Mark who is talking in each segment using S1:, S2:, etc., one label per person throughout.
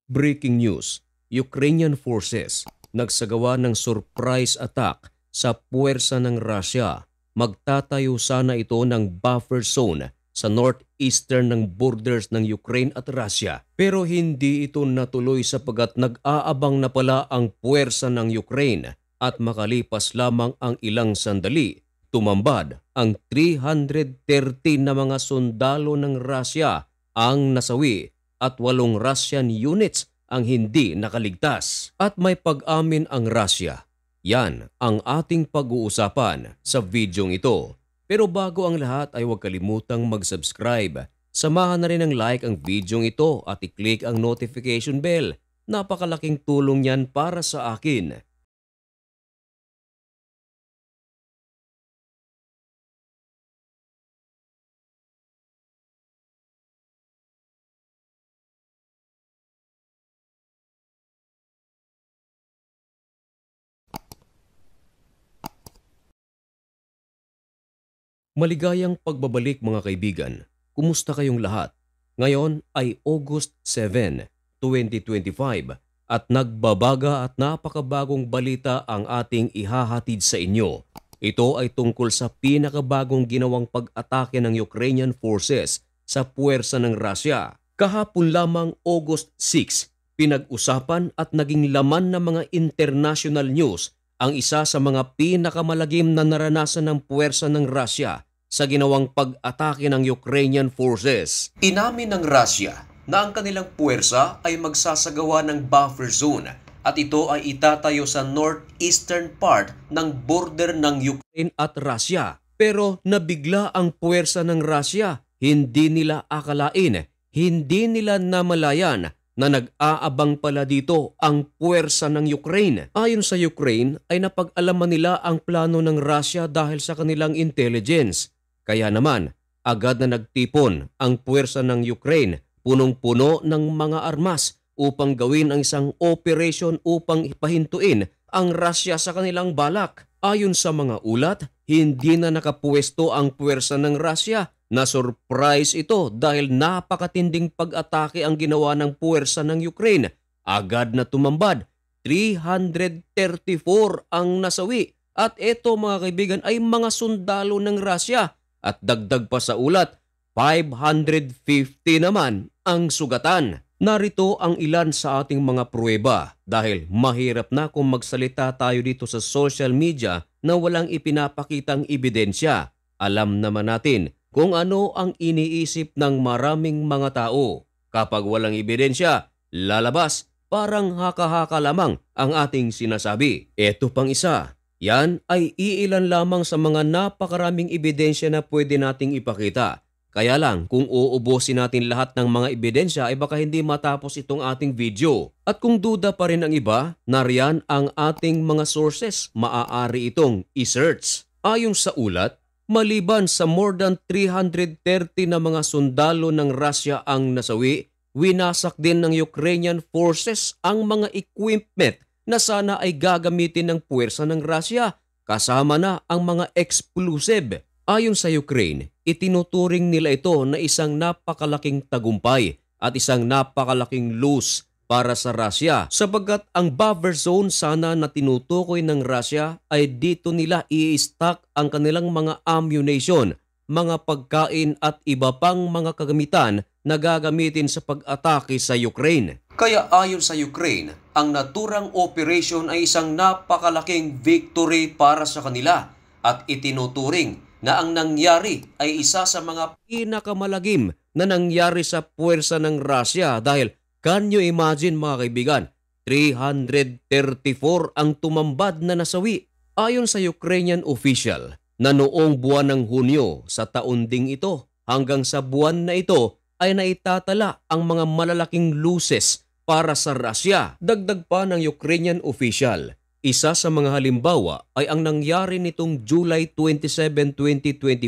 S1: Breaking news, Ukrainian forces nagsagawa ng surprise attack sa puwersa ng Russia. Magtatayo sana ito ng buffer zone sa northeastern ng borders ng Ukraine at Russia. Pero hindi ito natuloy sapagat nag-aabang na pala ang puwersa ng Ukraine at makalipas lamang ang ilang sandali, tumambad ang 330 na mga sundalo ng Russia ang nasawi at 8 Russian units ang hindi nakaligtas. At may pag-amin ang Russia. Yan ang ating pag-uusapan sa videong ito. Pero bago ang lahat ay huwag kalimutang mag-subscribe. Samahan na rin ng like ang videong ito at i-click ang notification bell. Napakalaking tulong yan para sa akin. Maligayang pagbabalik mga kaibigan. Kumusta kayong lahat? Ngayon ay August 7, 2025 at nagbabaga at napakabagong balita ang ating ihahatid sa inyo. Ito ay tungkol sa pinakabagong ginawang pag-atake ng Ukrainian forces sa puwersa ng Russia. Kahapon lamang August 6, pinag-usapan at naging laman ng mga international news ang isa sa mga pinakamalagim na naranasan ng puwersa ng Russia sa ginawang pag-atake ng Ukrainian forces. Inamin ng Russia na ang kanilang puwersa ay magsasagawa ng buffer zone at ito ay itatayo sa northeastern part ng border ng Ukraine at Russia. Pero nabigla ang puwersa ng Russia. Hindi nila akalain, hindi nila namalayan na nag-aabang pala dito ang puwersa ng Ukraine. Ayon sa Ukraine ay napag-alaman nila ang plano ng Russia dahil sa kanilang intelligence. Kaya naman, agad na nagtipon ang puwersa ng Ukraine, punong-puno ng mga armas upang gawin ang isang operation upang ipahintuin ang Russia sa kanilang balak. Ayon sa mga ulat, hindi na nakapuwesto ang puwersa ng Russia. Na-surprise ito dahil napakatinding pag-atake ang ginawa ng puwersa ng Ukraine. Agad na tumambad, 334 ang nasawi. At ito mga kaibigan ay mga sundalo ng Russia. At dagdag pa sa ulat, 550 naman ang sugatan. Narito ang ilan sa ating mga pruweba dahil mahirap na kung magsalita tayo dito sa social media na walang ipinapakitang ebidensya. Alam naman natin kung ano ang iniisip ng maraming mga tao. Kapag walang ebidensya, lalabas, parang haka-haka lamang ang ating sinasabi. Ito pang isa, yan ay iilan lamang sa mga napakaraming ebidensya na pwede nating ipakita. Kaya lang, kung uubusin natin lahat ng mga ebidensya ay baka hindi matapos itong ating video. At kung duda pa rin ang iba, nariyan ang ating mga sources, maaari itong i-search. Ayon sa ulat, maliban sa more than 330 na mga sundalo ng Russia ang nasawi, winasak din ng Ukrainian forces ang mga equipment na sana ay gagamitin ng puwersa ng Russia, kasama na ang mga explosive. Ayon sa Ukraine, itinuturing nila ito na isang napakalaking tagumpay at isang napakalaking loss para sa Russia sapagat ang buffer zone sana na tinutukoy ng Russia ay dito nila i-stock ang kanilang mga ammunition, mga pagkain at iba pang mga kagamitan na gagamitin sa pag-atake sa Ukraine. Kaya ayon sa Ukraine, ang naturang operation ay isang napakalaking victory para sa kanila at itinuturing na ang nangyari ay isa sa mga pinakamalagim na nangyari sa puwersa ng Russia dahil can you imagine mga kaibigan, 334 ang tumambad na nasawi. Ayon sa Ukrainian official na noong buwan ng Hunyo sa taon ding ito hanggang sa buwan na ito ay naitatala ang mga malalaking losses para sa Russia. Dagdag pa ng Ukrainian official, isa sa mga halimbawa ay ang nangyari nitong July 27, 2025.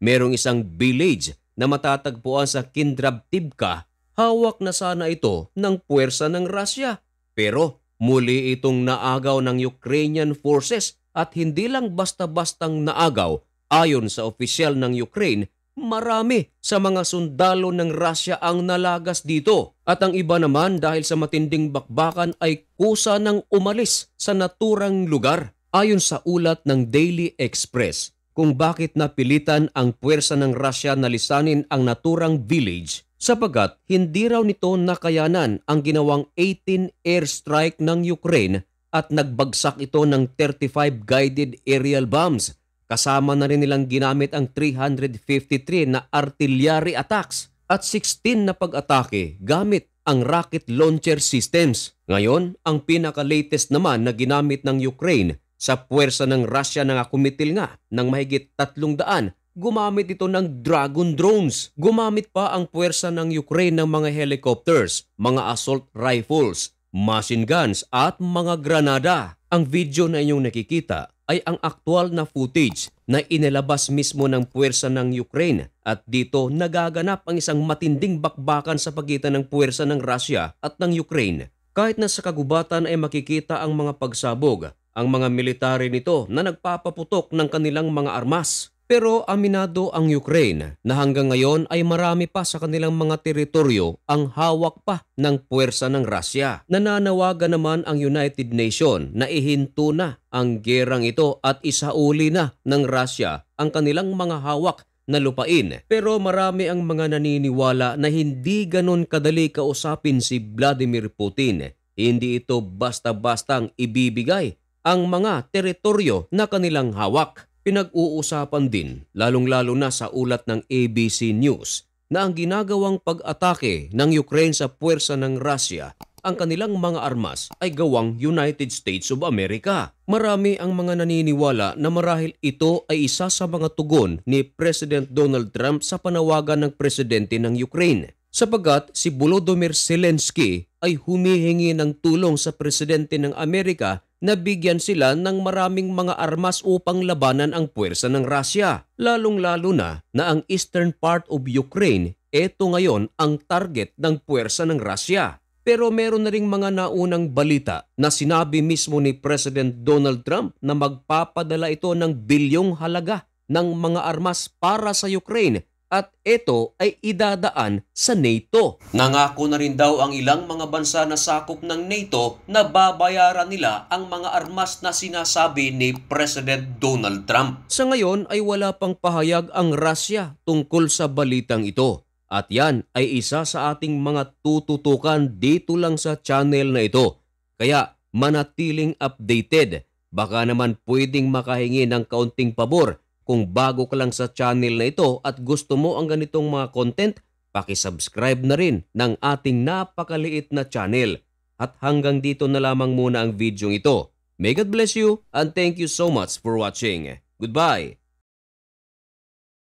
S1: Merong isang village na matatagpuan sa Kindrabtivka. Hawak na sana ito ng puwersa ng Russia. Pero muli itong naagaw ng Ukrainian forces at hindi lang basta-bastang naagaw. Ayon sa opisyal ng Ukraine, marami sa mga sundalo ng Russia ang nalagas dito. At ang iba naman dahil sa matinding bakbakan ay kusa ng umalis sa naturang lugar. Ayon sa ulat ng Daily Express, kung bakit napilitan ang puwersa ng Russia na lisanin ang naturang village sapagat hindi raw nito nakayanan ang ginawang 18 airstrike ng Ukraine at nagbagsak ito ng 35 guided aerial bombs. Kasama na rin nilang ginamit ang 353 na artillery attacks at 16 na pag-atake gamit ang rocket launcher systems. Ngayon, ang pinaka-latest naman na ginamit ng Ukraine sa puwersa ng Russia na kumitil nga ng mahigit 300, gumamit ito ng Dragon drones. Gumamit pa ang puwersa ng Ukraine ng mga helicopters, mga assault rifles, machine guns at mga granada. Ang video na inyong nakikita ay ang aktual na footage na inilabas mismo ng puwersa ng Ukraine at dito nagaganap ang isang matinding bakbakan sa pagitan ng puwersa ng Russia at ng Ukraine. Kahit na sa kagubatan ay makikita ang mga pagsabog, ang mga military nito na nagpapaputok ng kanilang mga armas. Pero aminado ang Ukraine na hanggang ngayon ay marami pa sa kanilang mga teritoryo ang hawak pa ng puwersa ng Russia. Nananawagan naman ang United Nations na ihinto na ang gerang ito at isauli na ng Russia ang kanilang mga hawak na lupain. Pero marami ang mga naniniwala na hindi ganon kadali kausapin si Vladimir Putin. Hindi ito basta-bastang ibibigay ang mga teritoryo na kanilang hawak. Pinag-uusapan din, lalong-lalo na sa ulat ng ABC News, na ang ginagawang pag-atake ng Ukraine sa puwersa ng Russia, ang kanilang mga armas ay gawang United States of America. Marami ang mga naniniwala na marahil ito ay isa sa mga tugon ni President Donald Trump sa panawagan ng presidente ng Ukraine. Sapagat si Volodymyr Zelensky ay humihingi ng tulong sa presidente ng Amerika na bigyan sila ng maraming mga armas upang labanan ang puwersa ng Russia. Lalong-lalo na ang eastern part of Ukraine, ito ngayon ang target ng puwersa ng Russia. Pero meron na ring mga naunang balita na sinabi mismo ni President Donald Trump na magpapadala ito ng bilyong halaga ng mga armas para sa Ukraine. At ito ay idadaan sa NATO. Nangako na rin daw ang ilang mga bansa na sakop ng NATO na babayaran nila ang mga armas na sinasabi ni President Donald Trump. Sa ngayon ay wala pang pahayag ang Russia tungkol sa balitang ito. At yan ay isa sa ating mga tututukan dito lang sa channel na ito. Kaya manatiling updated. Baka naman pwedeng makahingi ng kaunting pabor. Kung bago ka lang sa channel na ito at gusto mo ang ganitong mga content, paki-subscribe na rin ng ating napakaliit na channel. At hanggang dito na lamang muna ang video ito. May God bless you and thank you so much for watching. Goodbye!